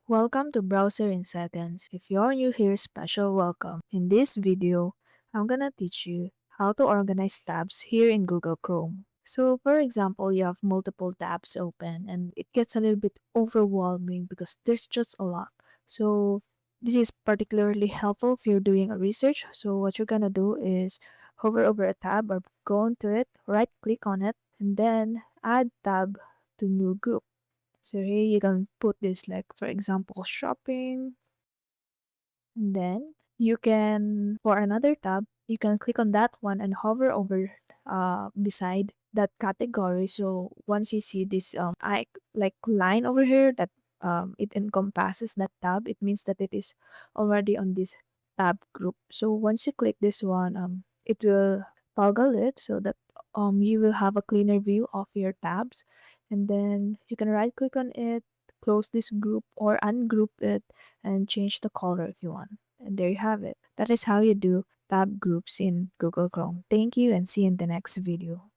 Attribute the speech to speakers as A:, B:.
A: Welcome to Browser in Seconds. If you're new here, special welcome. In this video, I'm gonna teach you how to organize tabs here in Google Chrome. So for example, you have multiple tabs open and it gets a little bit overwhelming because there's just a lot. So this is particularly helpful if you're doing a research. So what you're gonna do is hover over a tab or go into it, right click on it, and then add tab to new group. So here you can put this like for example shopping. And then you can for another tab, you can click on that one and hover over beside that category. So once you see this I like line over here that it encompasses that tab, it means that it is already on this tab group. So once you click this one, it will toggle it so that you will have a cleaner view of your tabs, and then you can right click on it, close this group or ungroup it, and change the color if you want. And there you have it. That is how you do tab groups in Google Chrome. Thank you and see you in the next video.